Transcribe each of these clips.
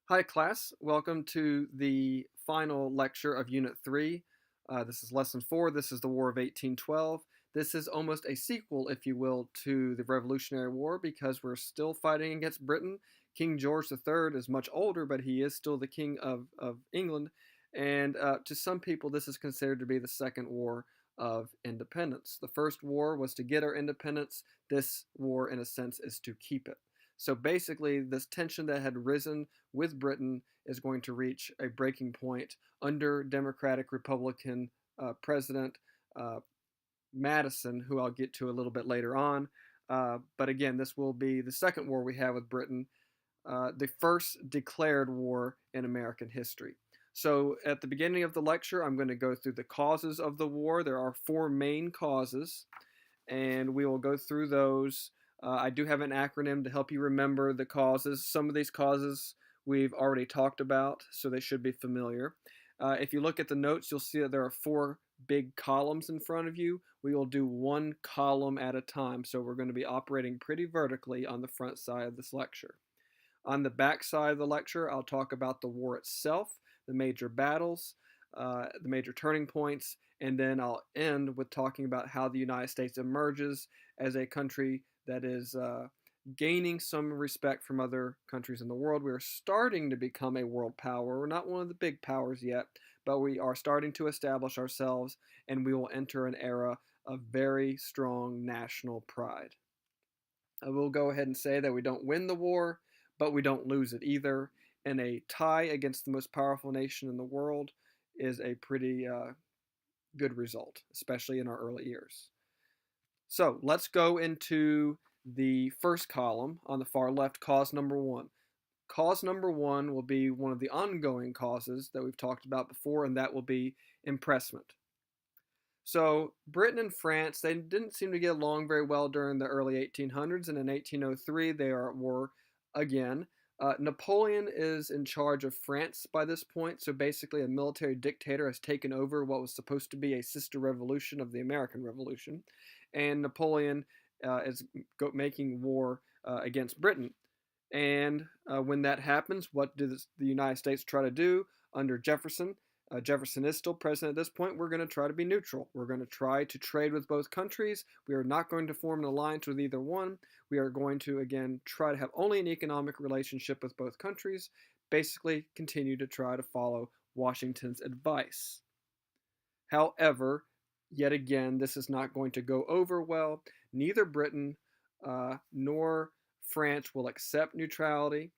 Hi, class. Welcome to the final lecture of Unit 3. This is Lesson 4. This is the War of 1812. This is almost a sequel, if you will, to the Revolutionary War because we're still fighting against Britain. King George III is much older, but he is still the King of England. And to some people, this is considered to be the Second War of Independence. The first war was to get our independence. This war, in a sense, is to keep it. So basically, this tension that had risen with Britain is going to reach a breaking point under Democratic Republican President uh, Madison, who I'll get to a little bit later on. But again, this will be the second war we have with Britain, the first declared war in American history. So, at the beginning of the lecture, I'm going to go through the causes of the war. There are four main causes, and we will go through those. I do have an acronym to help you remember the causes. Some of these causes we've already talked about, so they should be familiar. If you look at the notes, you'll see that there are four big columns in front of you. We will do one column at a time, so we're going to be operating pretty vertically on the front side of this lecture. On the back side of the lecture, I'll talk about the war itself, the major battles, the major turning points, and then I'll end with talking about how the United States emerges as a country that is gaining some respect from other countries in the world. We are starting to become a world power. We're not one of the big powers yet, but we are starting to establish ourselves, and we will enter an era of very strong national pride. I will go ahead and say that we don't win the war, but we don't lose it either. And a tie against the most powerful nation in the world is a pretty good result, especially in our early years. So let's go into the first column on the far left, cause number one. Cause number one will be one of the ongoing causes that we've talked about before, and that will be impressment. So Britain and France, they didn't seem to get along very well during the early 1800s, and in 1803 they are at war again. Napoleon is in charge of France by this point, so basically a military dictator has taken over what was supposed to be a sister revolution of the American Revolution, and Napoleon is making war against Britain. And when that happens, what does the United States try to do under Jefferson? Jefferson is still president at this point. We're going to try to be neutral. We're going to try to trade with both countries. We are not going to form an alliance with either one. We are going to, again, try to have only an economic relationship with both countries. Basically, continue to try to follow Washington's advice. However, yet again, this is not going to go over well. Neither Britain nor France will accept neutrality.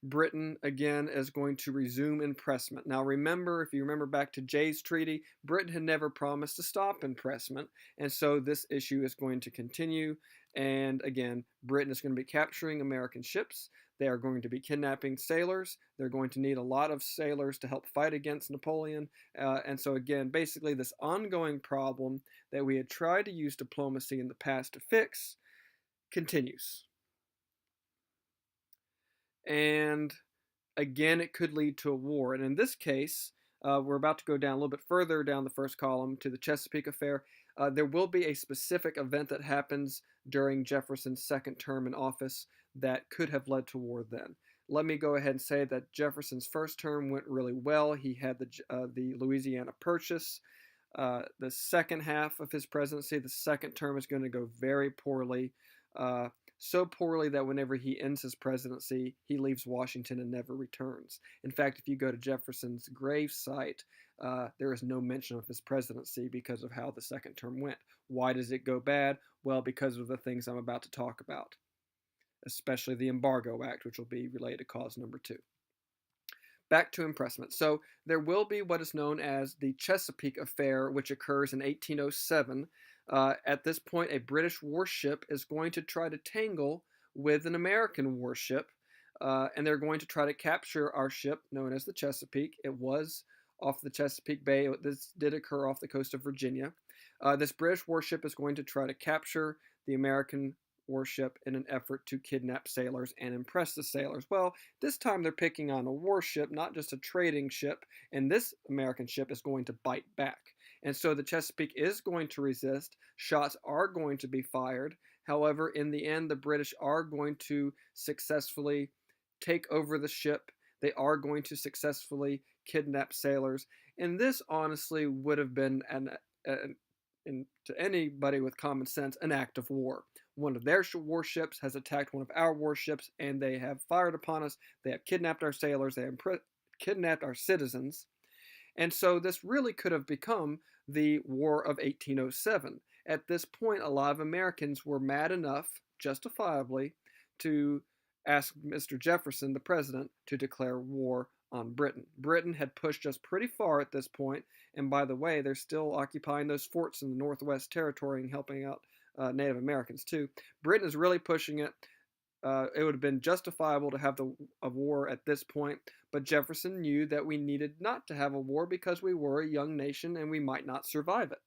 Britain again is going to resume impressment. Now remember, if you remember back to Jay's treaty, Britain had never promised to stop impressment, and so this issue is going to continue. And again, Britain is going to be capturing American ships. They are going to be kidnapping sailors. They're going to need a lot of sailors to help fight against Napoleon. And so again, basically this ongoing problem that we had tried to use diplomacy in the past to fix continues. And again, it could lead to a war. And in this case, we're about to go down a little bit further down the first column to the Chesapeake affair. There will be a specific event that happens during Jefferson's second term in office that could have led to war then. Let me go ahead and say that Jefferson's first term went really well. He had the Louisiana Purchase. The second half of his presidency, the second term, is going to go very poorly. So poorly that whenever he ends his presidency, he leaves Washington and never returns. In fact, if you go to Jefferson's grave site, there is no mention of his presidency because of how the second term went. Why does it go bad? Well, because of the things I'm about to talk about, especially the Embargo Act, which will be related to cause number two. Back to impressment. So there will be what is known as the Chesapeake Affair, which occurs in 1807. At this point, a British warship is going to try to tangle with an American warship, and they're going to try to capture our ship known as the Chesapeake. It was off the Chesapeake Bay. This did occur off the coast of Virginia. This British warship is going to try to capture the American warship in an effort to kidnap sailors and impress the sailors. Well, this time they're picking on a warship, not just a trading ship, and this American ship is going to bite back. And so the Chesapeake is going to resist. Shots are going to be fired. However, in the end, the British are going to successfully take over the ship. They are going to successfully kidnap sailors. And this honestly would have been to anybody with common sense, an act of war. One of their warships has attacked one of our warships, and they have fired upon us. They have kidnapped our sailors. They have kidnapped our citizens. And so this really could have become the War of 1807. At this point, a lot of Americans were mad enough, justifiably, to ask Mr. Jefferson, the president, to declare war on Britain. Britain had pushed us pretty far at this point, and by the way, they're still occupying those forts in the Northwest Territory and helping out Native Americans too. Britain is really pushing it. It would have been justifiable to have a war at this point, but Jefferson knew that we needed not to have a war because we were a young nation and we might not survive it.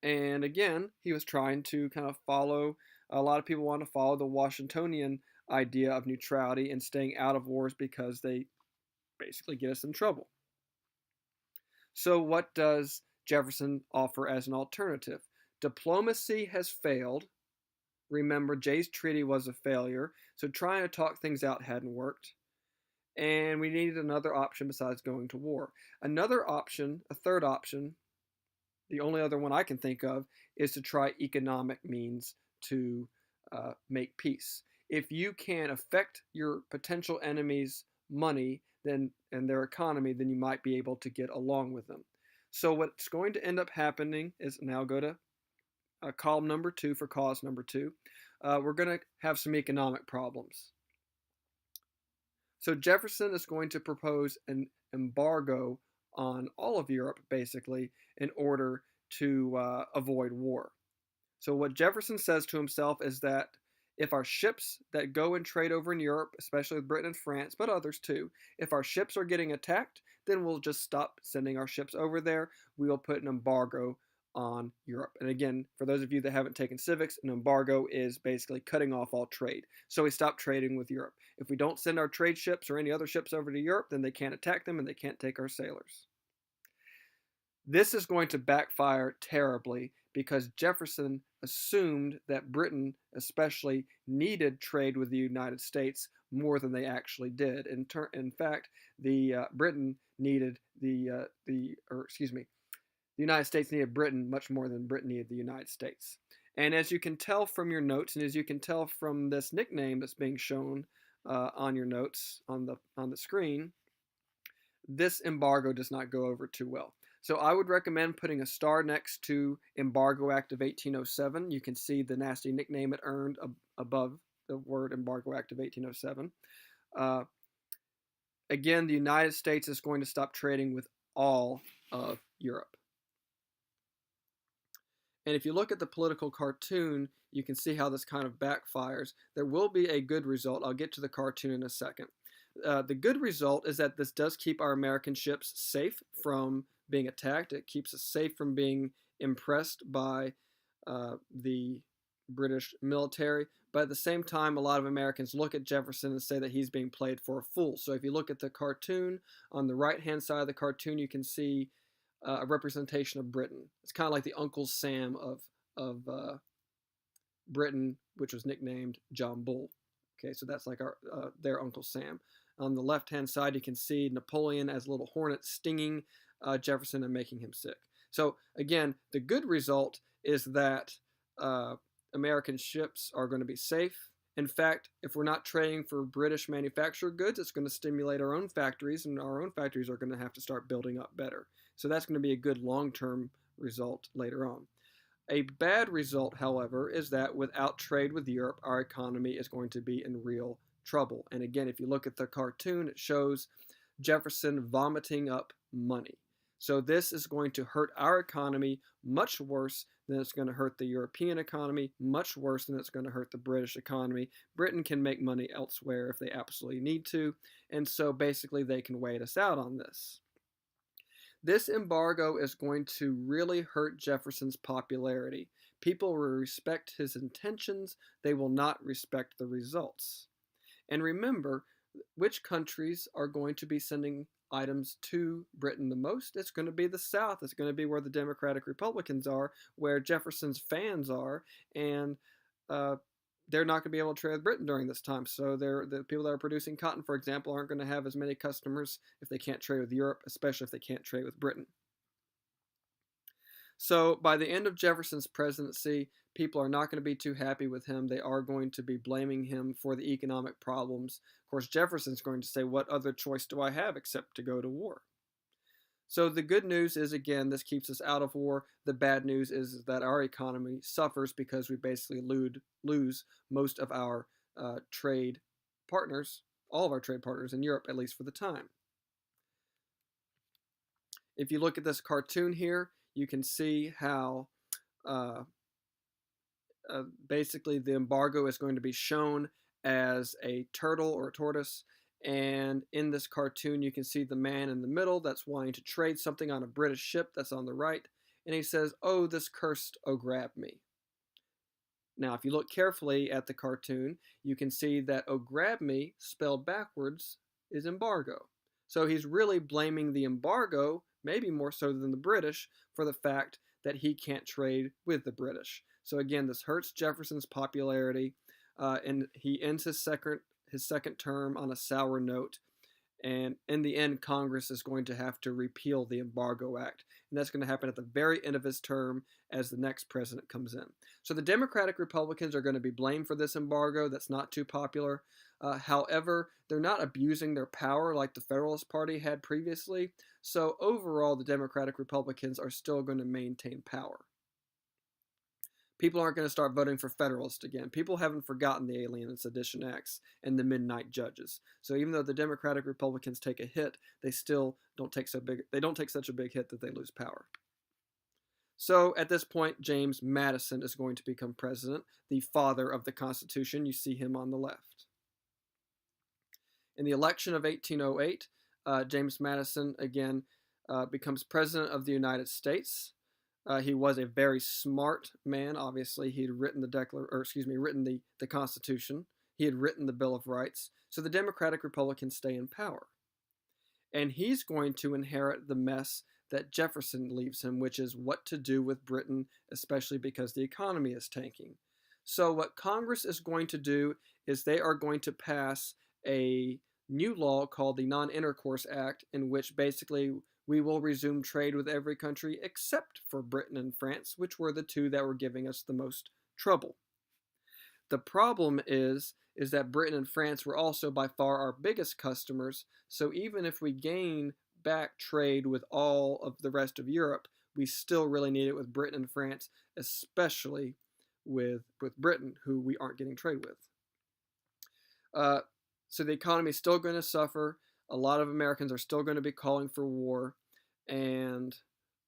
And again, he was trying to kind of follow, a lot of people want to follow the Washingtonian idea of neutrality and staying out of wars because they basically get us in trouble. So what does Jefferson offer as an alternative? Diplomacy has failed. Remember, Jay's Treaty was a failure, so trying to talk things out hadn't worked. And we needed another option besides going to war. Another option, a third option, the only other one I can think of, is to try economic means to make peace. If you can affect your potential enemies' money and their economy, then you might be able to get along with them. So what's going to end up happening is, now go to column number 2 for cause number 2. We're going to have some economic problems. So Jefferson is going to propose an embargo on all of Europe, basically, in order to avoid war. So what Jefferson says to himself is that if our ships that go and trade over in Europe, especially with Britain and France, but others too, if our ships are getting attacked, then we'll just stop sending our ships over there. We will put an embargo on Europe. And again, for those of you that haven't taken civics, an embargo is basically cutting off all trade. So we stop trading with Europe. If we don't send our trade ships or any other ships over to Europe, then they can't attack them and they can't take our sailors. This is going to backfire terribly because Jefferson assumed that Britain especially needed trade with the United States more than they actually did. In fact, Britain needed the United States needed Britain much more than Britain needed the United States. And as you can tell from your notes, and as you can tell from this nickname that's being shown on your notes on the screen, this embargo does not go over too well. So I would recommend putting a star next to Embargo Act of 1807. You can see the nasty nickname it earned above the word Embargo Act of 1807. Again, the United States is going to stop trading with all of Europe. And if you look at the political cartoon, you can see how this kind of backfires. There will be a good result. I'll get to the cartoon in a second. The good result is that this does keep our American ships safe from being attacked. It keeps us safe from being impressed by the British military. But at the same time, a lot of Americans look at Jefferson and say that he's being played for a fool. So if you look at the cartoon, on the right-hand side of the cartoon, you can see a representation of Britain. It's kind of like the Uncle Sam of Britain, which was nicknamed John Bull. Okay, so that's like their Uncle Sam. On the left-hand side, you can see Napoleon as a little hornet stinging Jefferson and making him sick. So again, the good result is that American ships are going to be safe. In fact, if we're not trading for British manufactured goods, it's going to stimulate our own factories, and our own factories are going to have to start building up better. So that's going to be a good long-term result later on. A bad result, however, is that without trade with Europe, our economy is going to be in real trouble. And again, if you look at the cartoon, it shows Jefferson vomiting up money. So this is going to hurt our economy much worse than it's going to hurt the European economy, much worse than it's going to hurt the British economy. Britain can make money elsewhere if they absolutely need to, and so basically they can wait us out on this. This embargo is going to really hurt Jefferson's popularity. People will respect his intentions, they will not respect the results. And remember, which countries are going to be sending items to Britain the most? It's going to be the South. It's going to be where the Democratic Republicans are, where Jefferson's fans are, and they're not going to be able to trade with Britain during this time. So the people that are producing cotton, for example, aren't going to have as many customers if they can't trade with Europe, especially if they can't trade with Britain. So by the end of Jefferson's presidency, people are not going to be too happy with him. They are going to be blaming him for the economic problems. Of course, Jefferson's going to say, what other choice do I have except to go to war? So the good news is, again, this keeps us out of war. The bad news is that our economy suffers because we basically lose most of our trade partners, all of our trade partners in Europe, at least for the time. If you look at this cartoon here, you can see how basically the embargo is going to be shown as a turtle or a tortoise. And in this cartoon, you can see the man in the middle that's wanting to trade something on a British ship that's on the right. And he says, "Oh, this cursed, oh, grab me." Now, if you look carefully at the cartoon, you can see that "oh, grab me," spelled backwards, is embargo. So he's really blaming the embargo, maybe more so than the British, for the fact that he can't trade with the British. So again, this hurts Jefferson's popularity, and he ends his second term on a sour note. And in the end, Congress is going to have to repeal the Embargo Act. And that's going to happen at the very end of his term as the next president comes in. So the Democratic Republicans are going to be blamed for this embargo. That's not too popular. However, they're not abusing their power like the Federalist Party had previously. So overall, the Democratic Republicans are still going to maintain power. People aren't going to start voting for Federalist again. People haven't forgotten the Alien and Sedition Acts and the Midnight Judges. So even though the Democratic Republicans take a hit, they still don't take such a big hit that they lose power. So at this point, James Madison is going to become president, the father of the Constitution. You see him on the left. In the election of 1808, James Madison again becomes president of the United States. He was a very smart man. Obviously, he had written the Constitution. He had written the Bill of Rights. So the Democratic Republicans stay in power. And he's going to inherit the mess that Jefferson leaves him, which is what to do with Britain, especially because the economy is tanking. So what Congress is going to do is they are going to pass a new law called the Non-Intercourse Act, in which basically we will resume trade with every country except for Britain and France, which were the two that were giving us the most trouble. The problem is that Britain and France were also by far our biggest customers, so even if we gain back trade with all of the rest of Europe, we still really need it with Britain and France, especially with Britain, who we aren't getting trade with. So the economy is still going to suffer. A lot of Americans are still going to be calling for war. And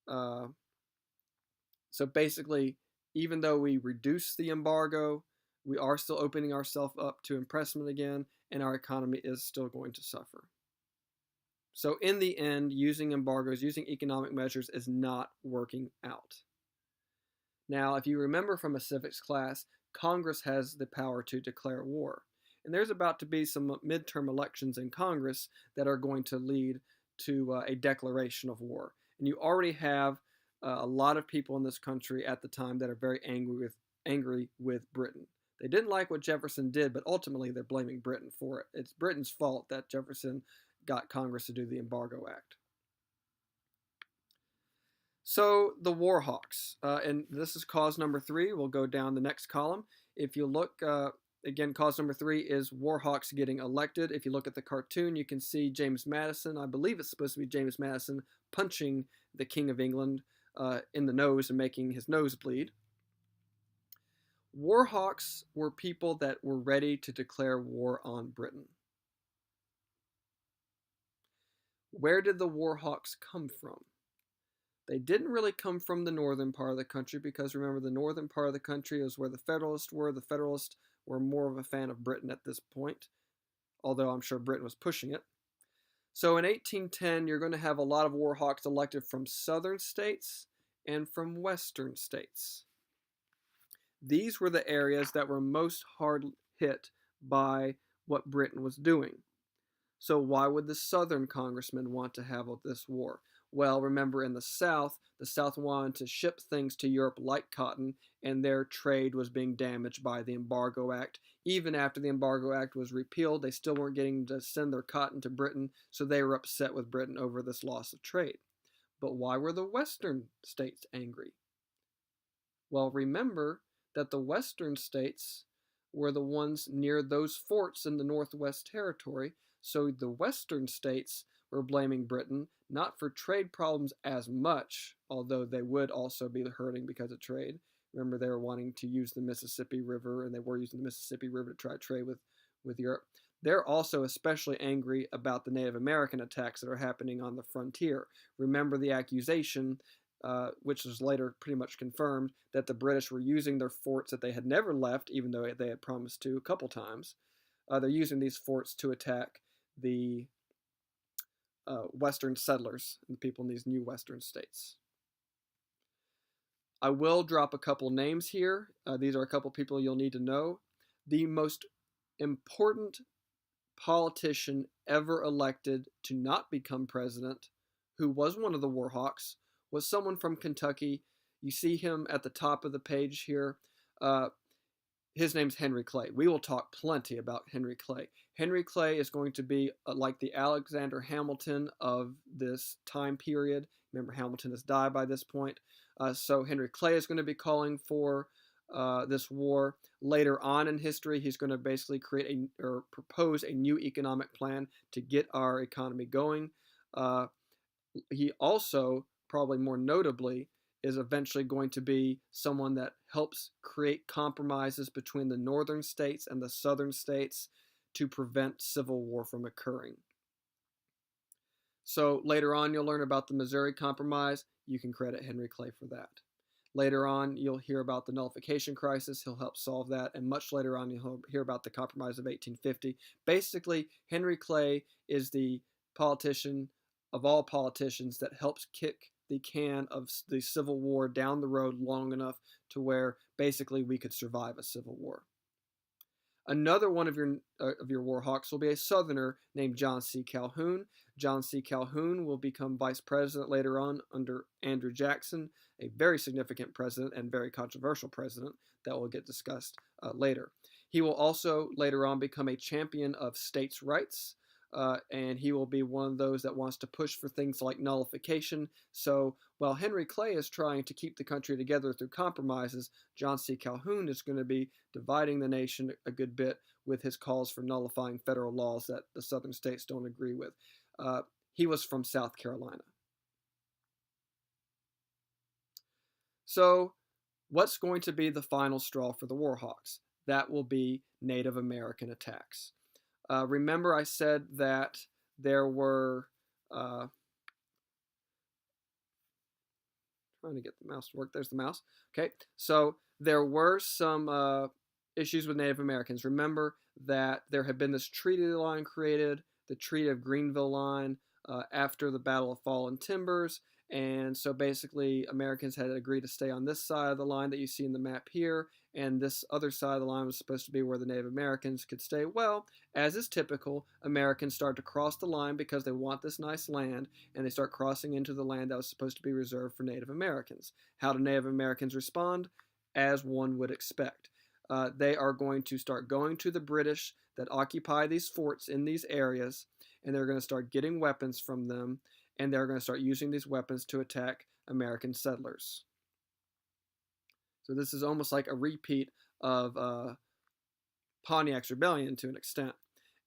so basically, even though we reduce the embargo, we are still opening ourselves up to impressment again, and our economy is still going to suffer. So in the end, using embargoes, using economic measures is not working out. Now, if you remember from a civics class, Congress has the power to declare war. And there's about to be some midterm elections in Congress that are going to lead to a declaration of war. And you already have a lot of people in this country at the time that are very angry with Britain. They didn't like what Jefferson did, but ultimately they're blaming Britain for it. It's Britain's fault that Jefferson got Congress to do the Embargo Act. So the war hawks, and this is cause number 3. We'll go down the next column. If you look, again, cause number 3 is war hawks getting elected. If you look at the cartoon, you can see James Madison. I believe it's supposed to be James Madison punching the King of England in the nose and making his nose bleed. War hawks were people that were ready to declare war on Britain. Where did the war hawks come from? They didn't really come from the northern part of the country, because remember, the northern part of the country is where the Federalists were. The Federalists were more of a fan of Britain at this point, although I'm sure Britain was pushing it. So in 1810, you're going to have a lot of war hawks elected from southern states and from western states. These were the areas that were most hard hit by what Britain was doing. So why would the southern congressmen want to have this war? Well, remember in the South wanted to ship things to Europe like cotton, and their trade was being damaged by the Embargo Act. Even after the Embargo Act was repealed, they still weren't getting to send their cotton to Britain, so they were upset with Britain over this loss of trade. But why were the Western states angry? Well, remember that the Western states were the ones near those forts in the Northwest Territory, so the Western states were blaming Britain not for trade problems as much, although they would also be hurting because of trade. Remember, they were wanting to use the Mississippi River, and they were using the Mississippi River to try to trade with Europe. They're also especially angry about the Native American attacks that are happening on the frontier. Remember the accusation, which was later pretty much confirmed, that the British were using their forts that they had never left, even though they had promised to a couple times. They're using these forts to attack the Western settlers and the people in these new Western states. I will drop a couple names here. These are a couple people you'll need to know. The most important politician ever elected to not become president, who was one of the Warhawks, was someone from Kentucky. You see him at the top of the page here. His name's Henry Clay. We will talk plenty about Henry Clay. Henry Clay is going to be like the Alexander Hamilton of this time period. Remember, Hamilton has died by this point. So Henry Clay is going to be calling for this war. Later on in history, he's going to basically create or propose a new economic plan to get our economy going. He also, probably more notably, is eventually going to be someone that helps create compromises between the northern states and the southern states to prevent civil war from occurring. So later on, you'll learn about the Missouri Compromise. You can credit Henry Clay for that. Later on, you'll hear about the nullification crisis. He'll help solve that. And much later on, you'll hear about the Compromise of 1850. Basically, Henry Clay is the politician of all politicians that helps kick the can of the Civil War down the road long enough to where basically we could survive a civil war. Another one of your Warhawks will be a Southerner named John C. Calhoun. John C. Calhoun will become vice president later on under Andrew Jackson, a very significant president and very controversial president that will get discussed later. He will also later on become a champion of states' rights. And he will be one of those that wants to push for things like nullification. So while Henry Clay is trying to keep the country together through compromises, John C. Calhoun is going to be dividing the nation a good bit with his calls for nullifying federal laws that the southern states don't agree with. He was from South Carolina. So what's going to be the final straw for the Warhawks? That will be Native American attacks. Remember I said that there were, trying to get the mouse to work, there's the mouse. Okay, so there were some issues with Native Americans. Remember that there had been this treaty line created, the Treaty of Greenville Line, after the Battle of Fallen Timbers, and so basically Americans had agreed to stay on this side of the line that you see in the map here, and this other side of the line was supposed to be where the Native Americans could stay. Well, as is typical, Americans start to cross the line because they want this nice land, and they start crossing into the land that was supposed to be reserved for Native Americans. How do Native Americans respond? As one would expect. They are going to start going to the British that occupy these forts in these areas, and they're going to start getting weapons from them, and they're going to start using these weapons to attack American settlers. So this is almost like a repeat of Pontiac's Rebellion to an extent.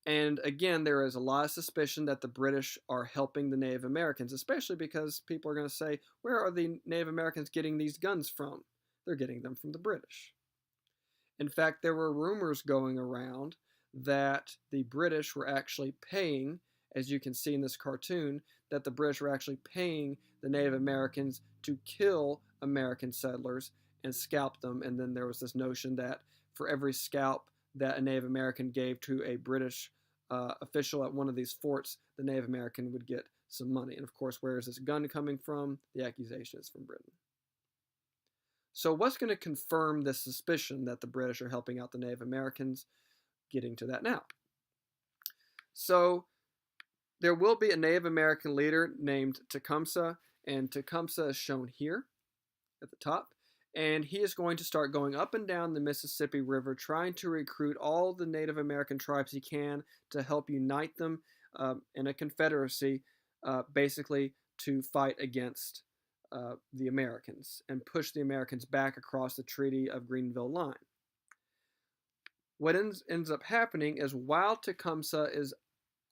And again, there is a lot of suspicion that the British are helping the Native Americans, especially because people are going to say, where are the Native Americans getting these guns from? They're getting them from the British. In fact, there were rumors going around that the British were actually paying, as you can see in this cartoon, that the British were actually paying the Native Americans to kill American settlers and scalp them. And then there was this notion that for every scalp that a Native American gave to a British official at one of these forts, the Native American would get some money. And of course, where is this gun coming from? The accusation is from Britain. So what's going to confirm this suspicion that the British are helping out the Native Americans? Getting to that now. So there will be a Native American leader named Tecumseh, and Tecumseh is shown here at the top. And he is going to start going up and down the Mississippi River, trying to recruit all the Native American tribes he can to help unite them in a confederacy, basically to fight against the Americans and push the Americans back across the Treaty of Greenville line. What ends up happening is while Tecumseh is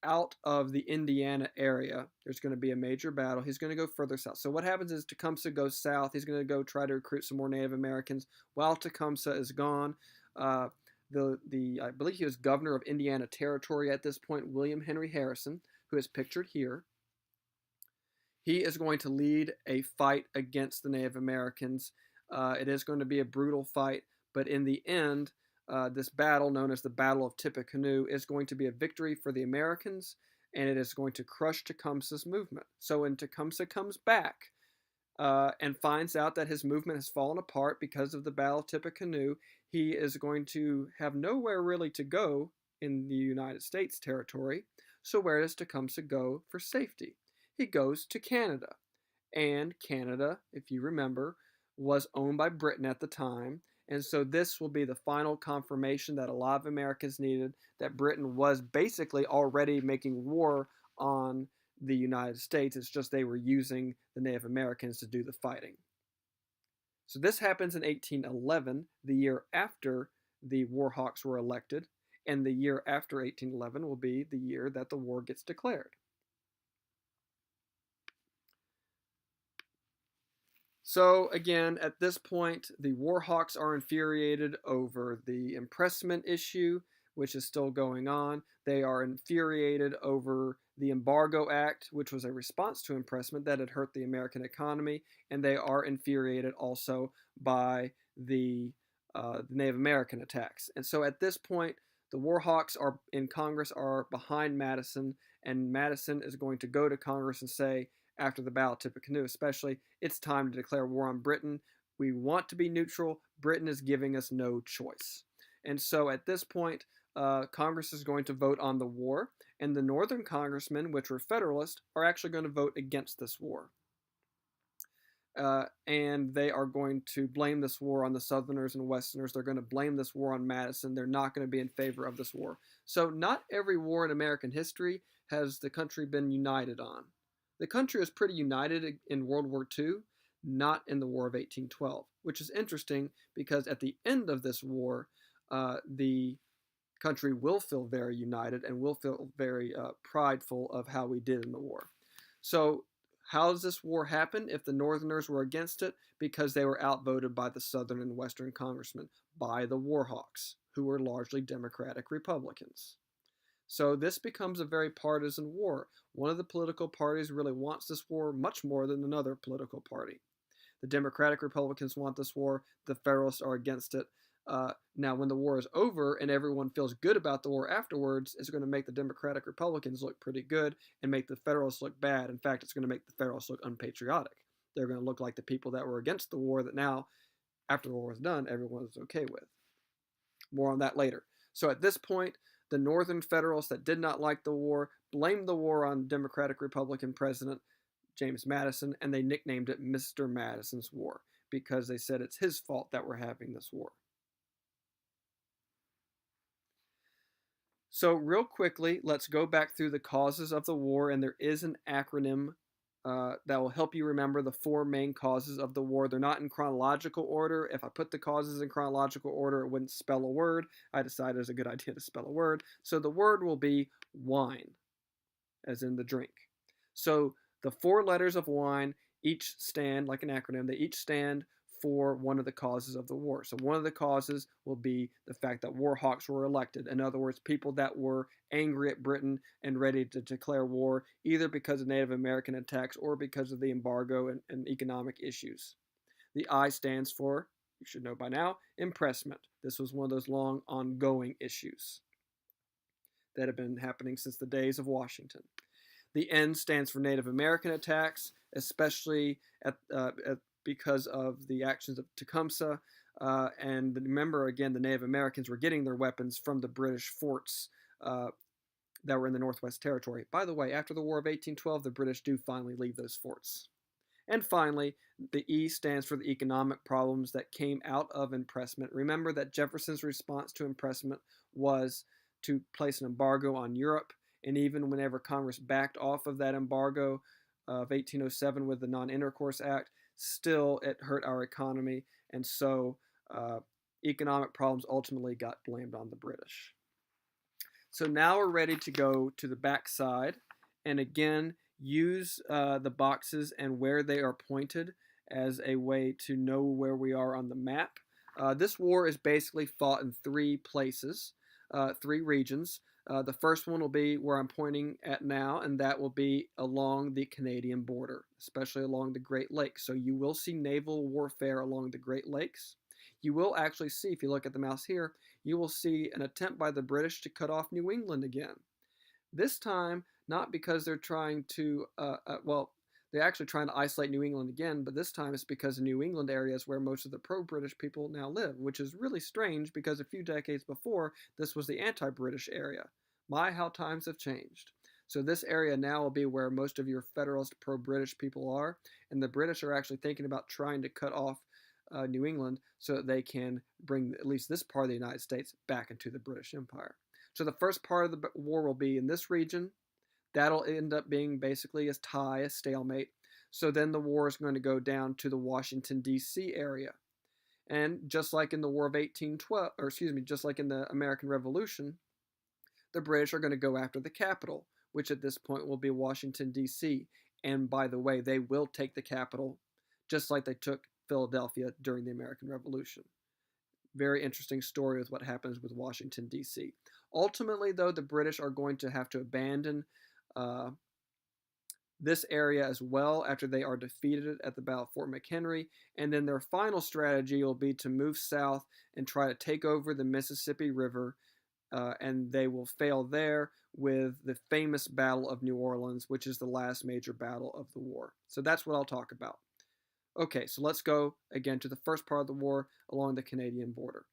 out of the Indiana area, there's going to be a major battle. He's going to go further south. So what happens is Tecumseh goes south. He's going to go try to recruit some more Native Americans. While Tecumseh is gone, I believe he was governor of Indiana Territory at this point, William Henry Harrison, who is pictured here. He is going to lead a fight against the Native Americans. It is going to be a brutal fight, but in the end, this battle, known as the Battle of Tippecanoe, is going to be a victory for the Americans, and it is going to crush Tecumseh's movement. So when Tecumseh comes back and finds out that his movement has fallen apart because of the Battle of Tippecanoe, he is going to have nowhere really to go in the United States territory. So where does Tecumseh go for safety? He goes to Canada. And Canada, if you remember, was owned by Britain at the time. And so this will be the final confirmation that a lot of Americans needed, that Britain was basically already making war on the United States. It's just they were using the Native Americans to do the fighting. So this happens in 1811, the year after the Warhawks were elected, and the year after 1811 will be the year that the war gets declared. So again, at this point, the Warhawks are infuriated over the impressment issue, which is still going on. They are infuriated over the Embargo Act, which was a response to impressment that had hurt the American economy, and they are infuriated also by the Native American attacks. And so at this point, the Warhawks are in Congress are behind Madison, and Madison is going to go to Congress and say, after the Battle of Tippecanoe especially, it's time to declare war on Britain. We want to be neutral. Britain is giving us no choice. And so at this point, Congress is going to vote on the war, and the Northern congressmen, which were Federalists, are actually going to vote against this war. And they are going to blame this war on the Southerners and Westerners. They're going to blame this war on Madison. They're not going to be in favor of this war. So not every war in American history has the country been united on. The country was pretty united in World War II, not in the War of 1812, which is interesting because at the end of this war, the country will feel very united and will feel very prideful of how we did in the war. So how does this war happen if the Northerners were against it? Because they were outvoted by the Southern and Western congressmen, by the Warhawks, who were largely Democratic Republicans. So this becomes a very partisan war. One of the political parties really wants this war much more than another political party. The Democratic Republicans want this war. The Federalists are against it. Now, when the war is over and everyone feels good about the war afterwards, it's going to make the Democratic Republicans look pretty good and make the Federalists look bad. In fact, it's going to make the Federalists look unpatriotic. They're going to look like the people that were against the war that now, after the war was done, everyone is okay with. More on that later. So at this point, the Northern Federalists that did not like the war blamed the war on Democratic Republican President James Madison, and they nicknamed it Mr. Madison's War because they said it's his fault that we're having this war. So real quickly, let's go back through the causes of the war, and there is an acronym that will help you remember the four main causes of the war. They're not in chronological order. If I put the causes in chronological order, it wouldn't spell a word. I decided it's a good idea to spell a word. So the word will be wine, as in the drink. So the four letters of wine each stand, like an acronym, they each stand for one of the causes of the war. So one of the causes will be the fact that Warhawks were elected. In other words, people that were angry at Britain and ready to declare war, either because of Native American attacks or because of the embargo and economic issues. The I stands for, you should know by now, impressment. This was one of those long ongoing issues that have been happening since the days of Washington. The N stands for Native American attacks, especially because of the actions of Tecumseh. And remember, again, the Native Americans were getting their weapons from the British forts that were in the Northwest Territory. By the way, after the War of 1812, the British do finally leave those forts. And finally, the E stands for the economic problems that came out of impressment. Remember that Jefferson's response to impressment was to place an embargo on Europe, and even whenever Congress backed off of that embargo of 1807 with the Non-Intercourse Act, still it hurt our economy, and so economic problems ultimately got blamed on the British. So now we're ready to go to the back side, and again, use the boxes and where they are pointed as a way to know where we are on the map. This war is basically fought in three places, three regions. The first one will be where I'm pointing at now, and that will be along the Canadian border, especially along the Great Lakes. So you will see naval warfare along the Great Lakes. You will actually see, if you look at the mouse here, you will see an attempt by the British to cut off New England again. This time, not because they're trying to, they're actually trying to isolate New England again, but this time it's because the New England area is where most of the pro-British people now live, which is really strange because a few decades before, this was the anti-British area. My, how times have changed. So this area now will be where most of your Federalist pro-British people are, and the British are actually thinking about trying to cut off New England so that they can bring at least this part of the United States back into the British Empire. So the first part of the war will be in this region. That'll end up being basically a tie, a stalemate. So then the war is going to go down to the Washington, D.C. area. And just like in the War of 1812, or excuse me, just like in the American Revolution, the British are going to go after the capital, which at this point will be Washington, D.C. And by the way, they will take the capital just like they took Philadelphia during the American Revolution. Very interesting story with what happens with Washington, D.C. Ultimately, though, the British are going to have to abandon this area as well after they are defeated at the Battle of Fort McHenry, and then their final strategy will be to move south and try to take over the Mississippi River, and they will fail there with the famous Battle of New Orleans, which is the last major battle of the war. So that's what I'll talk about. Okay, so let's go again to the first part of the war along the Canadian border.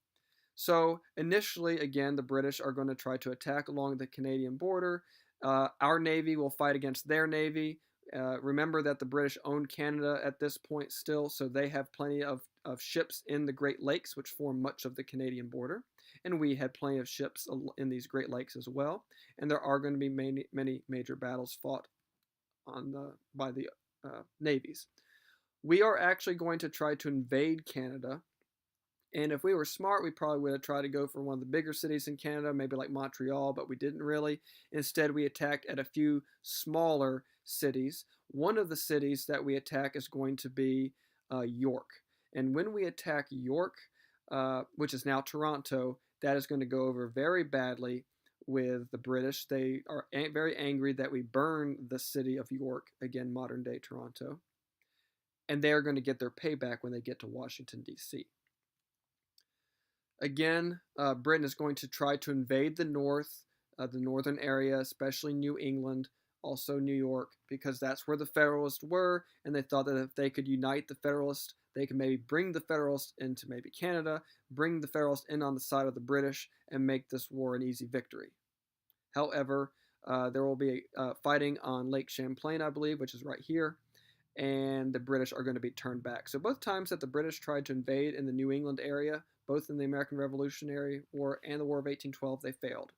So initially, again, the British are going to try to attack along the Canadian border. Our Navy will fight against their Navy. Remember that the British own Canada at this point still, so they have plenty of ships in the Great Lakes, which form much of the Canadian border. And we had plenty of ships in these Great Lakes as well. And there are going to be many major battles fought by the navies. We are actually going to try to invade Canada. And if we were smart, we probably would have tried to go for one of the bigger cities in Canada, maybe like Montreal, but we didn't really. Instead, we attacked at a few smaller cities. One of the cities that we attack is going to be York. And when we attack York, which is now Toronto, that is going to go over very badly with the British. They are very angry that we burn the city of York, again, modern day Toronto. And they are going to get their payback when they get to Washington, D.C. Again, Britain is going to try to invade the north, the northern area, especially New England, also New York, because that's where the Federalists were, and they thought that if they could unite the Federalists, they could maybe bring the Federalists into maybe Canada, bring the Federalists in on the side of the British, and make this war an easy victory. However, there will be fighting on Lake Champlain, I believe, which is right here, and the British are going to be turned back. So both times that the British tried to invade in the New England area, both in the American Revolutionary War and the War of 1812, they failed.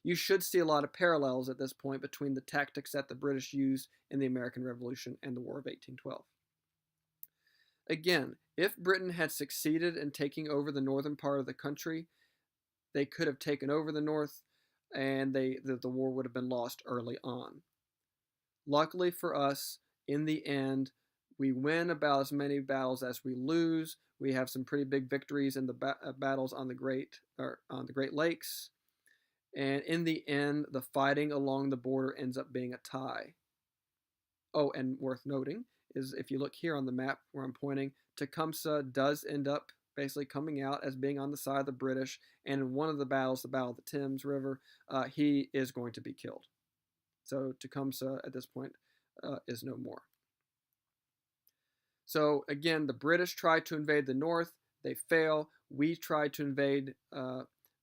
You should see a lot of parallels at this point between the tactics that the British used in the American Revolution and the War of 1812. Again, if Britain had succeeded in taking over the northern part of the country, they could have taken over the north, and the war would have been lost early on. Luckily for us, in the end, we win about as many battles as we lose. We have some pretty big victories in the battles on the Great Lakes. And in the end, the fighting along the border ends up being a tie. Oh, and worth noting is if you look here on the map where I'm pointing, Tecumseh does end up basically coming out as being on the side of the British. And in one of the battles, the Battle of the Thames River, he is going to be killed. So Tecumseh at this point is no more. So again, the British try to invade the north. They fail. We try to invade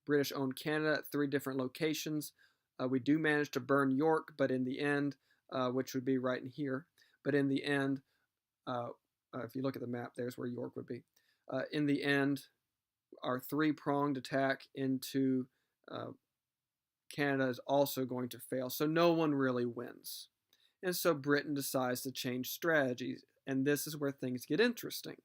British-owned Canada at 3 different locations. We do manage to burn York, but in the end, which would be right in here, but in the end, if you look at the map, there's where York would be. In the end, our three-pronged attack into Canada is also going to fail. So no one really wins. And so Britain decides to change strategies. And this is where things get interesting.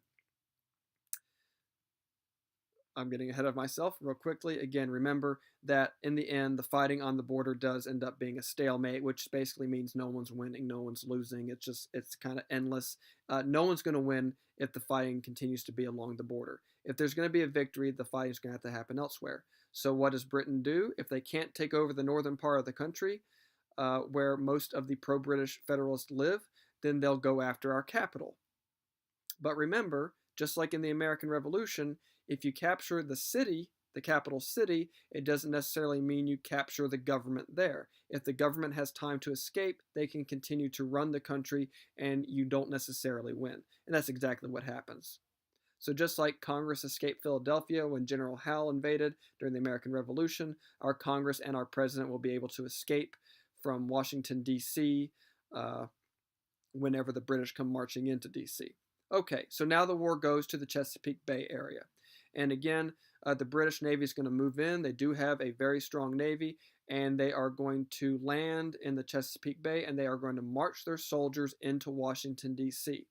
I'm getting ahead of myself real quickly. Again, remember that in the end, the fighting on the border does end up being a stalemate, which basically means no one's winning, no one's losing. It's kind of endless. No one's going to win if the fighting continues to be along the border. If there's going to be a victory, the fighting is going to have to happen elsewhere. So what does Britain do? If they can't take over the northern part of the country, where most of the pro-British Federalists live, then they'll go after our capital. But remember, just like in the American Revolution, if you capture the city, the capital city, it doesn't necessarily mean you capture the government there. If the government has time to escape, they can continue to run the country and you don't necessarily win. And that's exactly what happens. So just like Congress escaped Philadelphia when General Howe invaded during the American Revolution, our Congress and our president will be able to escape from Washington, D.C. Whenever the British come marching into D.C. Okay, so now the war goes to the Chesapeake Bay area. And again, the British Navy is going to move in. They do have a very strong Navy, and they are going to land in the Chesapeake Bay, and they are going to march their soldiers into Washington, D.C.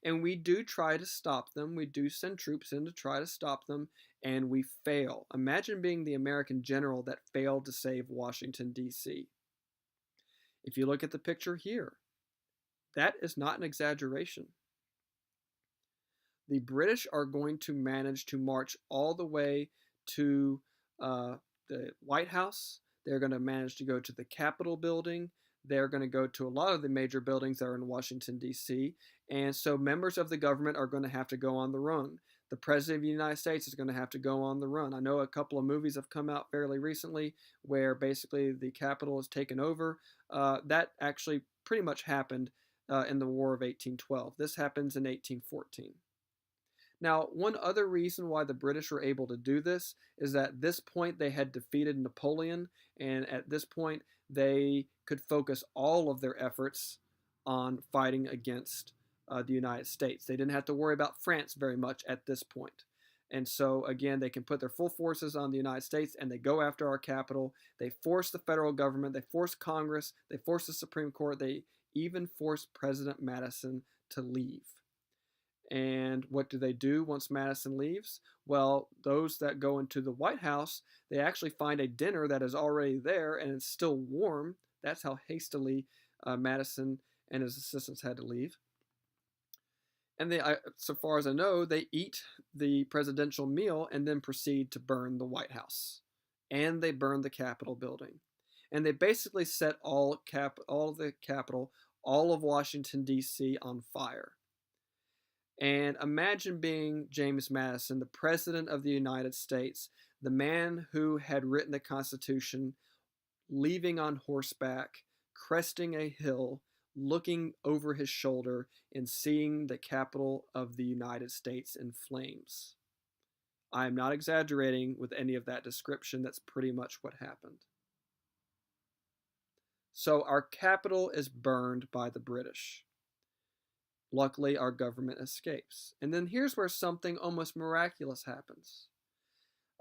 And we do try to stop them. We do send troops in to try to stop them, and we fail. Imagine being the American general that failed to save Washington, D.C. If you look at the picture here, that is not an exaggeration. The British are going to manage to march all the way to the White House. They're going to manage to go to the Capitol building. They're going to go to a lot of the major buildings that are in Washington, D.C. And so members of the government are going to have to go on the run. The President of the United States is going to have to go on the run. I know a couple of movies have come out fairly recently where basically the Capitol is taken over. That actually pretty much happened in the War of 1812. This happens in 1814. Now, one other reason why the British were able to do this is that at this point they had defeated Napoleon, and at this point they could focus all of their efforts on fighting against the United States. They didn't have to worry about France very much at this point. And so, again, they can put their full forces on the United States, and they go after our capital. They force the federal government, they force Congress, they force the Supreme Court, they even force President Madison to leave. And what do they do once Madison leaves? Well, those that go into the White House, they actually find a dinner that is already there and it's still warm. That's how hastily Madison and his assistants had to leave. And they, so far as I know, they eat the presidential meal and then proceed to burn the White House. And they burn the Capitol building. And they basically set all of the Capitol, all of Washington, D.C. on fire. And imagine being James Madison, the President of the United States, the man who had written the Constitution, leaving on horseback, cresting a hill, looking over his shoulder, and seeing the capital of the United States in flames. I am not exaggerating with any of that description. That's pretty much what happened. So our capital is burned by the British. Luckily, our government escapes. And then here's where something almost miraculous happens.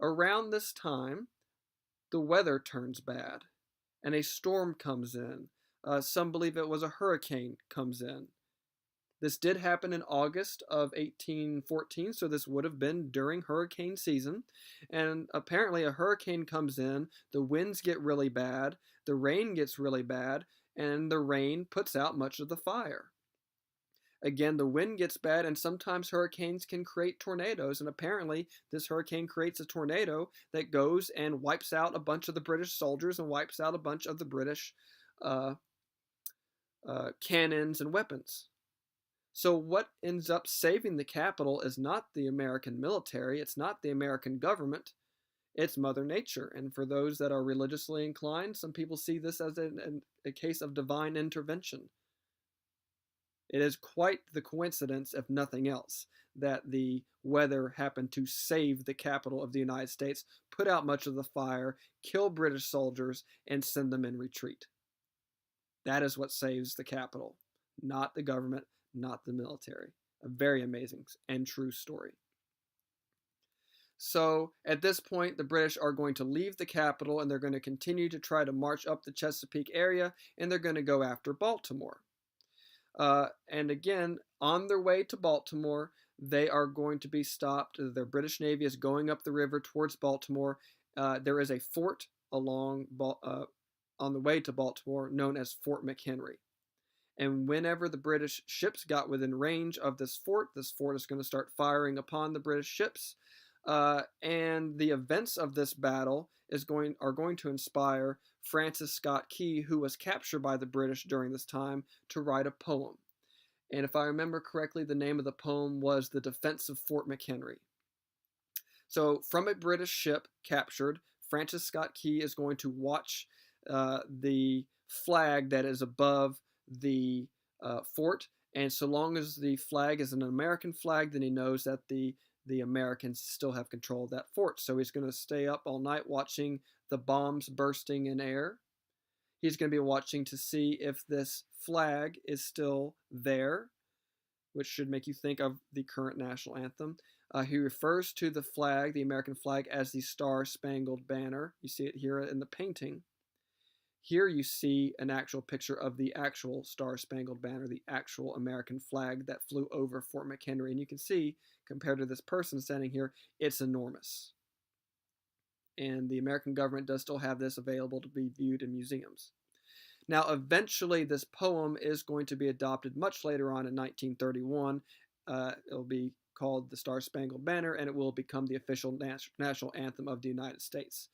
Around this time, the weather turns bad, and a storm comes in. Some believe it was a hurricane comes in. This did happen in August of 1814, so this would have been during hurricane season. And apparently a hurricane comes in, the winds get really bad, the rain gets really bad, and the rain puts out much of the fire. Again, the wind gets bad, and sometimes hurricanes can create tornadoes, and apparently this hurricane creates a tornado that goes and wipes out a bunch of the British soldiers and wipes out a bunch of the British cannons and weapons. So what ends up saving the capital is not the American military, it's not the American government, it's Mother Nature. And for those that are religiously inclined, some people see this as a case of divine intervention. It is quite the coincidence, if nothing else, that the weather happened to save the capital of the United States, put out much of the fire, kill British soldiers, and send them in retreat. That is what saves the capital, not the government, not the military. A very amazing and true story. So at this point, the British are going to leave the capital and they're going to continue to try to march up the Chesapeake area, and they're going to go after Baltimore. And again, on their way to Baltimore, they are going to be stopped. The British Navy is going up the river towards Baltimore. There is a fort along on the way to Baltimore known as Fort McHenry. And whenever the British ships got within range of this fort is going to start firing upon the British ships. And the events of this battle are going to inspire Francis Scott Key, who was captured by the British during this time, to write a poem. And if I remember correctly, the name of the poem was The Defense of Fort McHenry. So from a British ship captured, Francis Scott Key is going to watch the flag that is above the fort, and so long as the flag is an American flag, then he knows that the Americans still have control of that fort. So he's going to stay up all night watching the bombs bursting in air. He's going to be watching to see if this flag is still there, which should make you think of the current national anthem. He refers to the flag, the American flag, as the Star-Spangled Banner. You see it here in the painting. Here you see an actual picture of the actual Star-Spangled Banner, the actual American flag that flew over Fort McHenry. And you can see, compared to this person standing here, it's enormous. And the American government does still have this available to be viewed in museums. Now, eventually, this poem is going to be adopted much later on in 1931. It'll be called the Star-Spangled Banner, and it will become the official national anthem of the United States.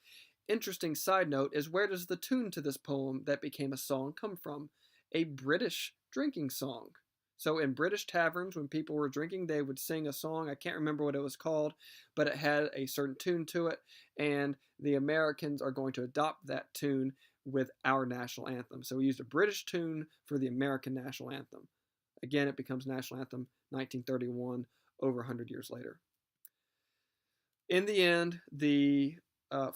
Interesting side note is, where does the tune to this poem that became a song come from? A British drinking song. So in British taverns, when people were drinking, they would sing a song. I can't remember what it was called, but it had a certain tune to it, and the Americans are going to adopt that tune with our national anthem. So we used a British tune for the American national anthem. Again, it becomes national anthem 1931, over 100 years later. In the end, the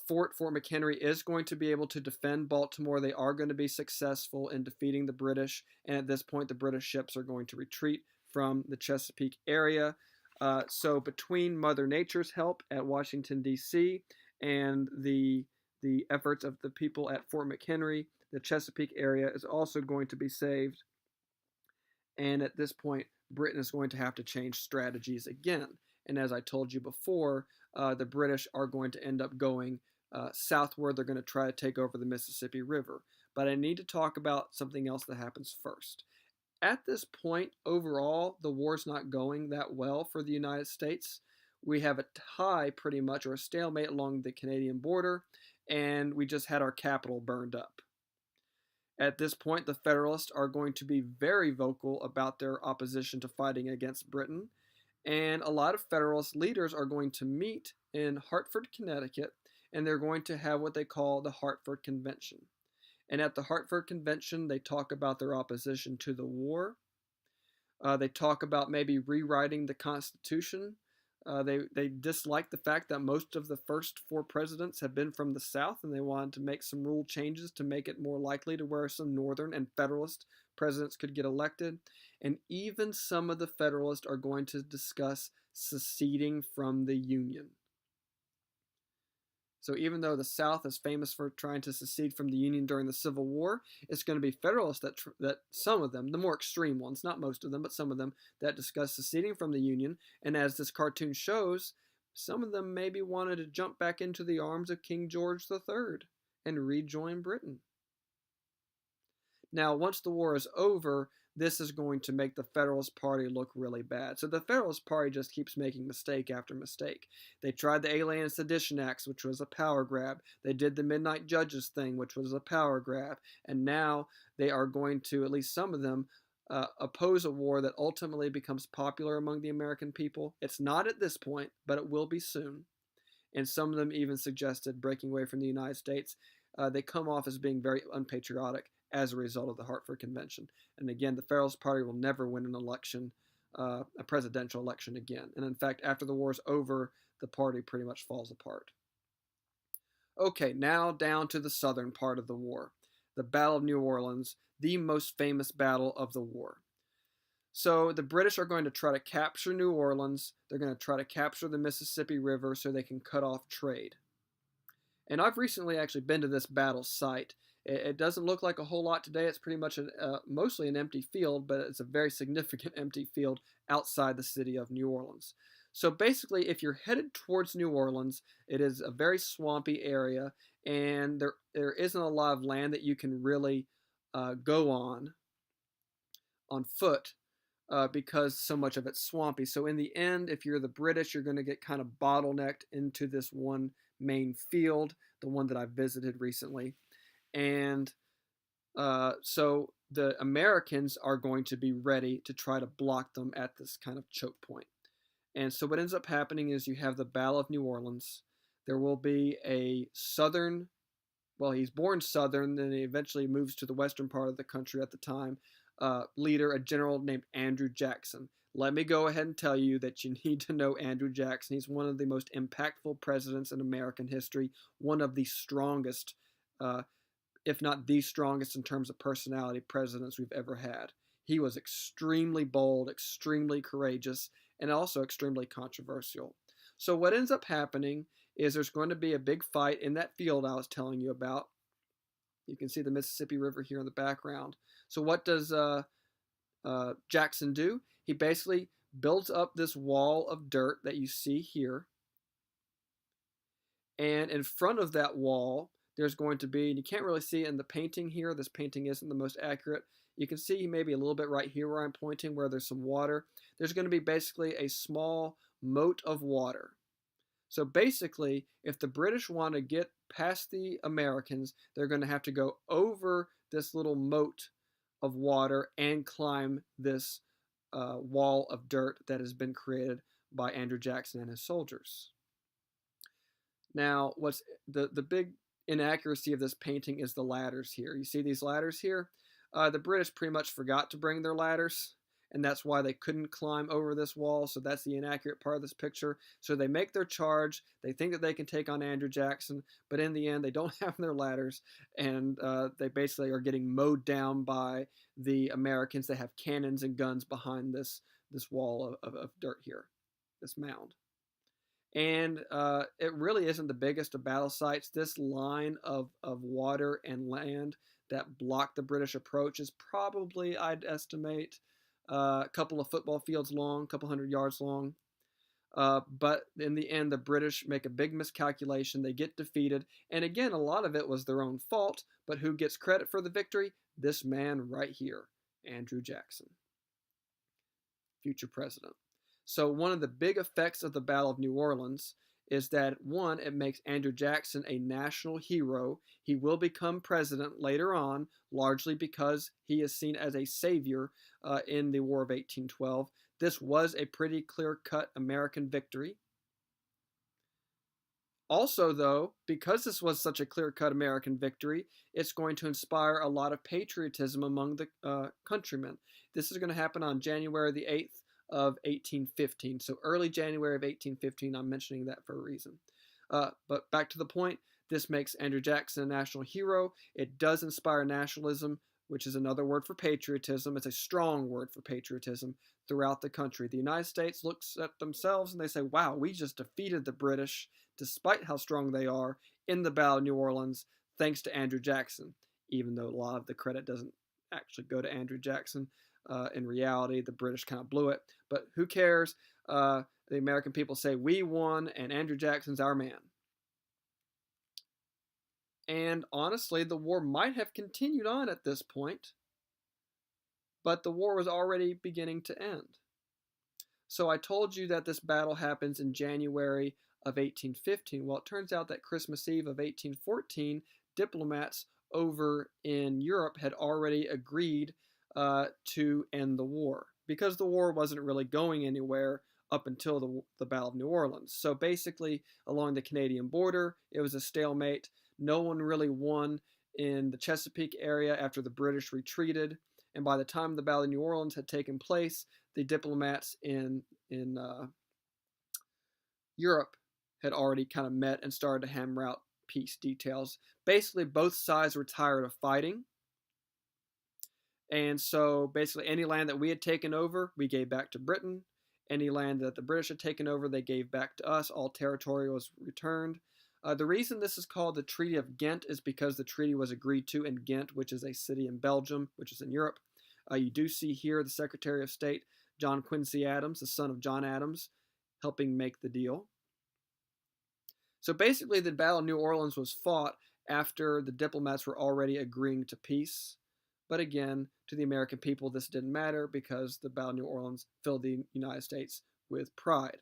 Fort McHenry is going to be able to defend Baltimore. They are going to be successful in defeating the British, and at this point, the British ships are going to retreat from the Chesapeake area. So between Mother Nature's help at Washington, D.C., and the efforts of the people at Fort McHenry, the Chesapeake area is also going to be saved. And at this point, Britain is going to have to change strategies again. And as I told you before, the British are going to end up going southward. They're going to try to take over the Mississippi River. But I need to talk about something else that happens first. At this point, overall, the war's not going that well for the United States. We have a tie, pretty much, or a stalemate along the Canadian border, and we just had our capital burned up. At this point, the Federalists are going to be very vocal about their opposition to fighting against Britain, and a lot of Federalist leaders are going to meet in Hartford, Connecticut, and they're going to have what they call the Hartford Convention. And at the Hartford Convention, they talk about their opposition to the war. They talk about maybe rewriting the Constitution. They dislike the fact that most of the first 4 presidents have been from the South, and they wanted to make some rule changes to make it more likely to where some Northern and Federalist presidents could get elected. And even some of the Federalists are going to discuss seceding from the Union. So even though the South is famous for trying to secede from the Union during the Civil War, it's going to be Federalists that some of them, the more extreme ones, not most of them, but some of them, that discuss seceding from the Union. And as this cartoon shows, some of them maybe wanted to jump back into the arms of King George III and rejoin Britain. Now, once the war is over, this is going to make the Federalist Party look really bad. So the Federalist Party just keeps making mistake after mistake. They tried the Alien and Sedition Acts, which was a power grab. They did the Midnight Judges thing, which was a power grab. And now they are going to, at least some of them, oppose a war that ultimately becomes popular among the American people. It's not at this point, but it will be soon. And some of them even suggested breaking away from the United States. They come off as being very unpatriotic, as a result of the Hartford Convention. And again, the Federalist Party will never win an election, a presidential election again. And in fact, after the war is over, the party pretty much falls apart. Okay, now down to the southern part of the war, the Battle of New Orleans, the most famous battle of the war. So the British are going to try to capture New Orleans. They're going to try to capture the Mississippi River so they can cut off trade. And I've recently actually been to this battle site. It doesn't look like a whole lot today. It's pretty much mostly an empty field, but it's a very significant empty field outside the city of New Orleans. So basically, if you're headed towards New Orleans, it is a very swampy area, and there isn't a lot of land that you can really go on foot because so much of it's swampy. So in the end, if you're the British, you're going to get kind of bottlenecked into this one main field, the one that I visited recently. And so the Americans are going to be ready to try to block them at this kind of choke point. And so what ends up happening is you have the Battle of New Orleans. There will be a southern, well, he's born southern, then he eventually moves to the western part of the country at the time, leader, a general named Andrew Jackson. Let me go ahead and tell you that you need to know Andrew Jackson. He's one of the most impactful presidents in American history, one of the strongest, if not the strongest in terms of personality presidents we've ever had. He was extremely bold, extremely courageous, and also extremely controversial. So what ends up happening is there's going to be a big fight in that field I was telling you about. You can see the Mississippi River here in the background. So what does Jackson do? He basically builds up this wall of dirt that you see here. And in front of that wall, there's going to be, and you can't really see it in the painting here, this painting isn't the most accurate. You can see maybe a little bit right here where I'm pointing, where there's some water. There's going to be basically a small moat of water. So basically, if the British want to get past the Americans, they're going to have to go over this little moat of water and climb this wall of dirt that has been created by Andrew Jackson and his soldiers. Now, what's the big inaccuracy of this painting is the ladders here. You see these ladders here? The British pretty much forgot to bring their ladders, and that's why they couldn't climb over this wall. So that's the inaccurate part of this picture. So they make their charge. They think that they can take on Andrew Jackson, but in the end, they don't have their ladders, and they basically are getting mowed down by the Americans. They have cannons and guns behind this wall of dirt here, this mound. And it really isn't the biggest of battle sites. This line of water and land that blocked the British approach is probably, I'd estimate, a couple of football fields long, a couple hundred yards long. But in the end, the British make a big miscalculation. They get defeated. And again, a lot of it was their own fault. But who gets credit for the victory? This man right here, Andrew Jackson, future president. So one of the big effects of the Battle of New Orleans is that, one, it makes Andrew Jackson a national hero. He will become president later on, largely because he is seen as a savior in the War of 1812. This was a pretty clear-cut American victory. Also, though, because this was such a clear-cut American victory, it's going to inspire a lot of patriotism among the countrymen. This is going to happen on January the 8th of 1815. So early January of 1815, I'm mentioning that for a reason. But back to the point, this makes Andrew Jackson a national hero. It does inspire nationalism, which is another word for patriotism. It's a strong word for patriotism throughout the country. The United States looks at themselves and they say, wow, we just defeated the British, despite how strong they are, in the Battle of New Orleans, thanks to Andrew Jackson, even though a lot of the credit doesn't actually go to Andrew Jackson. In reality, the British kind of blew it, but who cares? The American people say, we won, and Andrew Jackson's our man. And honestly, the war might have continued on at this point, but the war was already beginning to end. So I told you that this battle happens in January of 1815. Well, it turns out that Christmas Eve of 1814, diplomats over in Europe had already agreed to end the war, because the war wasn't really going anywhere up until the Battle of New Orleans. So basically, along the Canadian border, it was a stalemate. No one really won in the Chesapeake area after the British retreated. And by the time the Battle of New Orleans had taken place, the diplomats in Europe had already kind of met and started to hammer out peace details. Basically, both sides were tired of fighting. And so basically, any land that we had taken over, we gave back to Britain. Any land that the British had taken over, they gave back to us. All territory was returned. The reason this is called the Treaty of Ghent is because the treaty was agreed to in Ghent, which is a city in Belgium, which is in Europe. You do see here the Secretary of State, John Quincy Adams, the son of John Adams, helping make the deal. So basically, the Battle of New Orleans was fought after the diplomats were already agreeing to peace. But again, to the American people, this didn't matter because the Battle of New Orleans filled the United States with pride.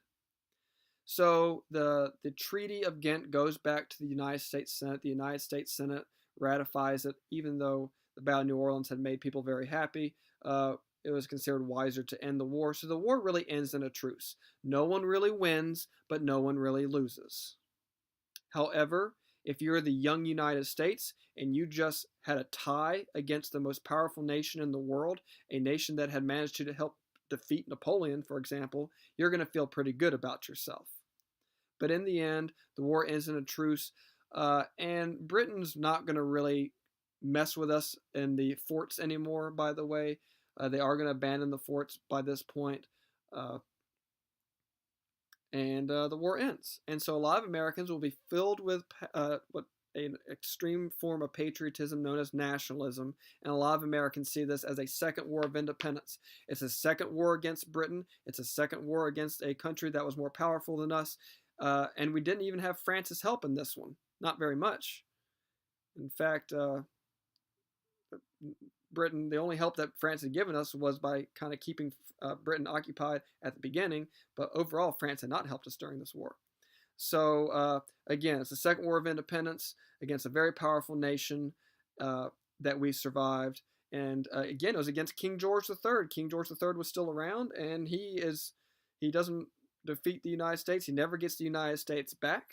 So the Treaty of Ghent goes back to the United States Senate. The United States Senate ratifies it, even though the Battle of New Orleans had made people very happy. It was considered wiser to end the war. So the war really ends in a truce. No one really wins, but no one really loses. However, if you're the young United States and you just had a tie against the most powerful nation in the world, a nation that had managed to help defeat Napoleon, for example, you're going to feel pretty good about yourself. But in the end, the war ends in a truce, and Britain's not going to really mess with us in the forts anymore, by the way. They are going to abandon the forts by this point. And the war ends. And so a lot of Americans will be filled with what an extreme form of patriotism known as nationalism, and a lot of Americans see this as a second war of independence. It's a second war against Britain. It's a second war against a country that was more powerful than us, and we didn't even have France's help in this one. Not very much. In fact, Britain, the only help that France had given us was by kind of keeping Britain occupied at the beginning, but overall, France had not helped us during this war. So, again, it's the Second War of Independence against a very powerful nation that we survived. And again, it was against King George III. King George III was still around, and he doesn't defeat the United States. He never gets the United States back.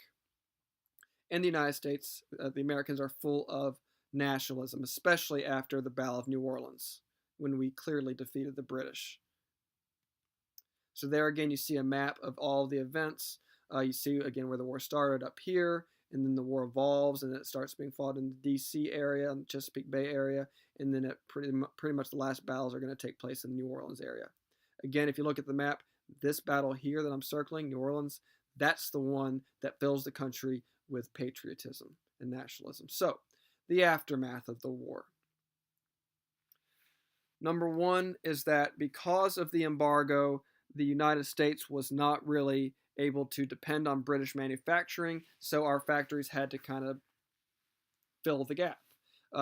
And the United States, the Americans are full of nationalism, especially after the Battle of New Orleans, when we clearly defeated the British. So there again, you see a map of all the events. You see again where the war started up here, and then the war evolves, and then it starts being fought in the D.C. area, in the Chesapeake Bay area, and then it pretty much the last battles are going to take place in the New Orleans area. Again, if you look at the map, this battle here that I'm circling, New Orleans, that's the one that fills the country with patriotism and nationalism. So, the aftermath of the war. Number one is that because of the embargo, the United States was not really able to depend on British manufacturing, so our factories had to kind of fill the gap.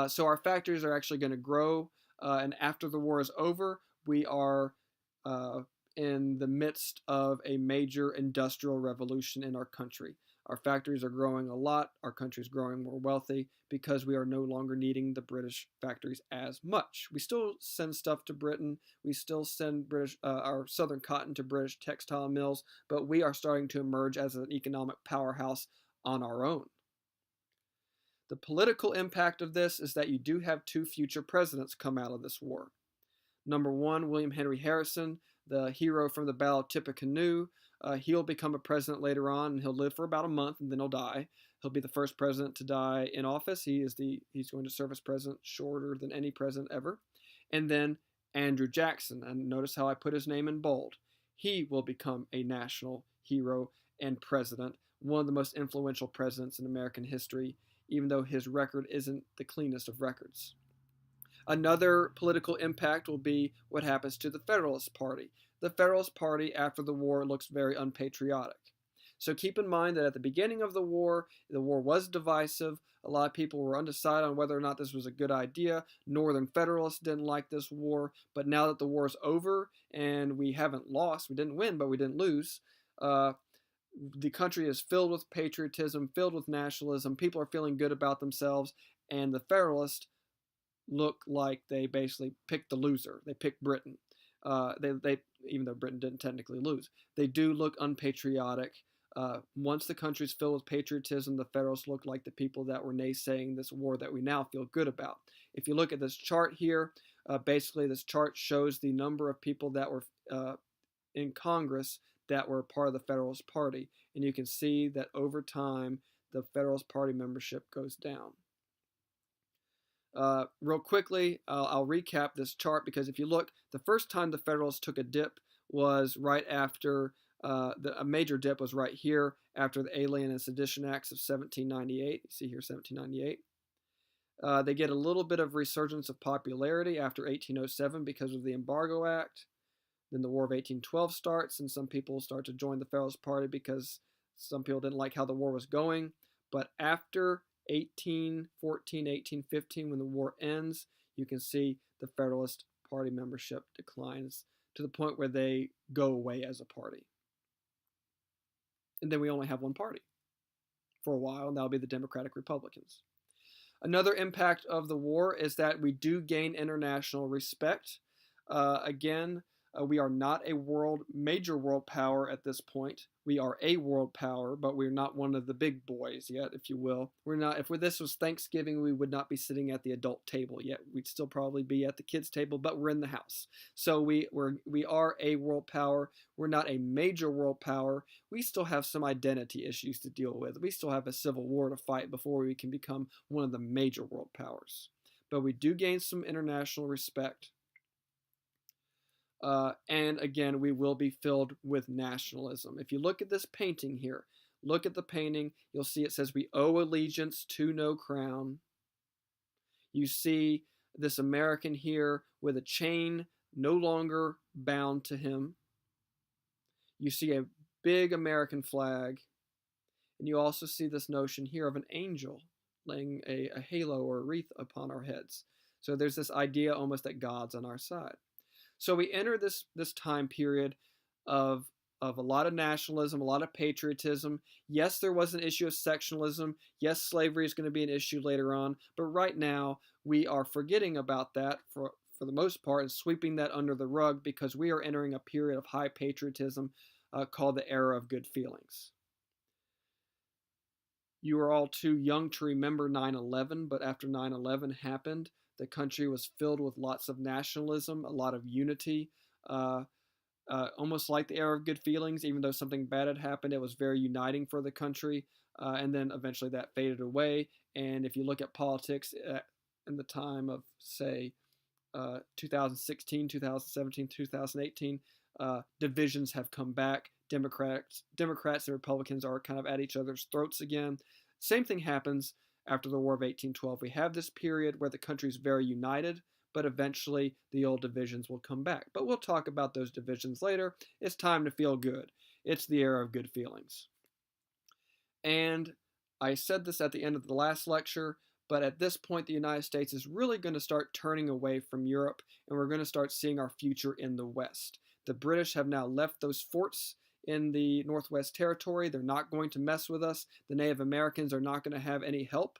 So our factories are actually going to grow, and after the war is over, we are in the midst of a major industrial revolution in our country. Our factories are growing a lot. Our country is growing more wealthy because we are no longer needing the British factories as much. We still send stuff to Britain. We still send our southern cotton to British textile mills, but we are starting to emerge as an economic powerhouse on our own. The political impact of this is that you do have two future presidents come out of this war. Number one, William Henry Harrison, the hero from the Battle of Tippecanoe. He'll become a president later on, and he'll live for about a month, and then he'll die. He'll be the first president to die in office. He's going to serve as president shorter than any president ever. And then Andrew Jackson, and notice how I put his name in bold. He will become a national hero and president, one of the most influential presidents in American history, even though his record isn't the cleanest of records. Another political impact will be what happens to the Federalist Party. The Federalist Party after the war looks very unpatriotic. So keep in mind that at the beginning of the war was divisive. A lot of people were undecided on whether or not this was a good idea. Northern Federalists didn't like this war, but now that the war is over and we haven't lost, we didn't win, but we didn't lose, the country is filled with patriotism, filled with nationalism. People are feeling good about themselves, and the Federalists look like they basically picked the loser. They picked Britain. They even though Britain didn't technically lose, they do look unpatriotic. Once the country's filled with patriotism, the Federalists look like the people that were naysaying this war that we now feel good about. If you look at this chart here, basically this chart shows the number of people that were in Congress that were part of the Federalist Party. And you can see that over time, the Federalist Party membership goes down. Real quickly, I'll recap this chart because if you look, the first time the Federalists took a dip was right after, a major dip was right here after the Alien and Sedition Acts of 1798. You see here 1798. They get a little bit of resurgence of popularity after 1807 because of the Embargo Act. Then the War of 1812 starts, and some people start to join the Federalist Party because some people didn't like how the war was going. But after 1814, 1815, when the war ends, you can see the Federalist Party membership declines to the point where they go away as a party. And then we only have one party for a while, and that'll be the Democratic Republicans. Another impact of the war is that we do gain international respect. Again, we are not a major world power at this point. We are a world power, but we're not one of the big boys yet, if you will. We're not. If this was Thanksgiving, we would not be sitting at the adult table yet. We'd still probably be at the kids' table, but we're in the house. So we are a world power. We're not a major world power. We still have some identity issues to deal with. We still have a civil war to fight before we can become one of the major world powers. But we do gain some international respect. And again, we will be filled with nationalism. If you look at this painting here, look at the painting, you'll see it says, "We owe allegiance to no crown." You see this American here with a chain no longer bound to him. You see a big American flag. And you also see this notion here of an angel laying a halo or a wreath upon our heads. So there's this idea almost that God's on our side. So we enter this time period of a lot of nationalism, a lot of patriotism. Yes, there was an issue of sectionalism. Yes, slavery is going to be an issue later on. But right now, we are forgetting about that for the most part and sweeping that under the rug because we are entering a period of high patriotism called the era of good feelings. You are all too young to remember 9/11, but after 9/11 happened, the country was filled with lots of nationalism, a lot of unity, almost like the era of good feelings. Even though something bad had happened, it was very uniting for the country. And then eventually that faded away. And if you look at politics in the time of, say, 2016, 2017, 2018, divisions have come back. Democrats and Republicans are kind of at each other's throats again. Same thing happens after the War of 1812. We have this period where the country is very united, but eventually the old divisions will come back. But we'll talk about those divisions later. It's time to feel good. It's the era of good feelings. And I said this at the end of the last lecture, but at this point, the United States is really going to start turning away from Europe, and we're going to start seeing our future in the West. The British have now left those forts in the Northwest Territory. They're not going to mess with us. The Native Americans are not going to have any help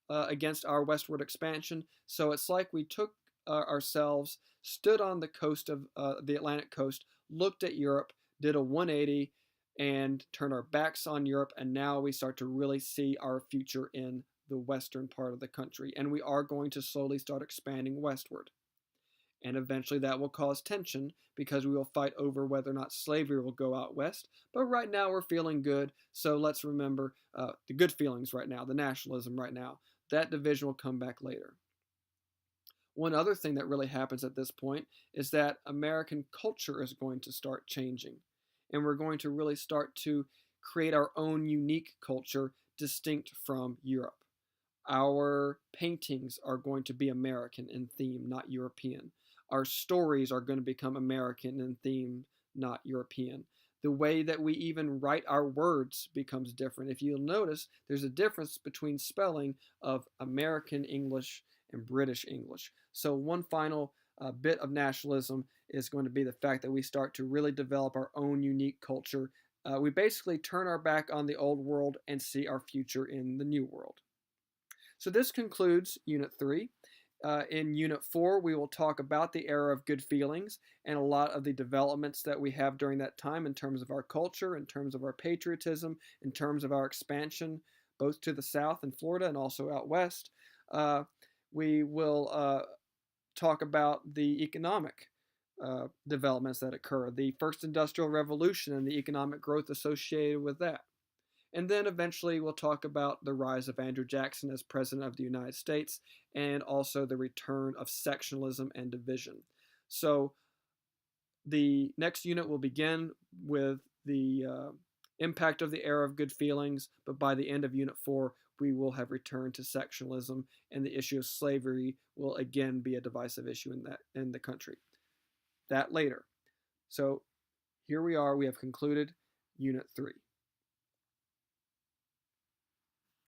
against our westward expansion. So it's like we took ourselves, stood on the coast of the Atlantic coast, looked at Europe, did a 180, and turned our backs on Europe. And now we start to really see our future in the western part of the country. And we are going to slowly start expanding westward. And eventually that will cause tension because we will fight over whether or not slavery will go out west. But right now we're feeling good, so let's remember the good feelings right now, the nationalism right now. That division will come back later. One other thing that really happens at this point is that American culture is going to start changing. And we're going to really start to create our own unique culture distinct from Europe. Our paintings are going to be American in theme, not European. Our stories are going to become American in theme, not European. The way that we even write our words becomes different. If you'll notice, there's a difference between spelling of American English and British English. So one final bit of nationalism is going to be the fact that we start to really develop our own unique culture. We basically turn our back on the old world and see our future in the new world. So this concludes Unit 3. In Unit 4, we will talk about the era of good feelings and a lot of the developments that we have during that time in terms of our culture, in terms of our patriotism, in terms of our expansion, both to the south in Florida and also out west. We will talk about the economic developments that occur, the first industrial revolution and the economic growth associated with that. And then eventually we'll talk about the rise of Andrew Jackson as President of the United States and also the return of sectionalism and division. So the next unit will begin with the impact of the era of good feelings, but by the end of Unit 4, we will have returned to sectionalism, and the issue of slavery will again be a divisive issue in the country. That later. So here we are, we have concluded Unit 3.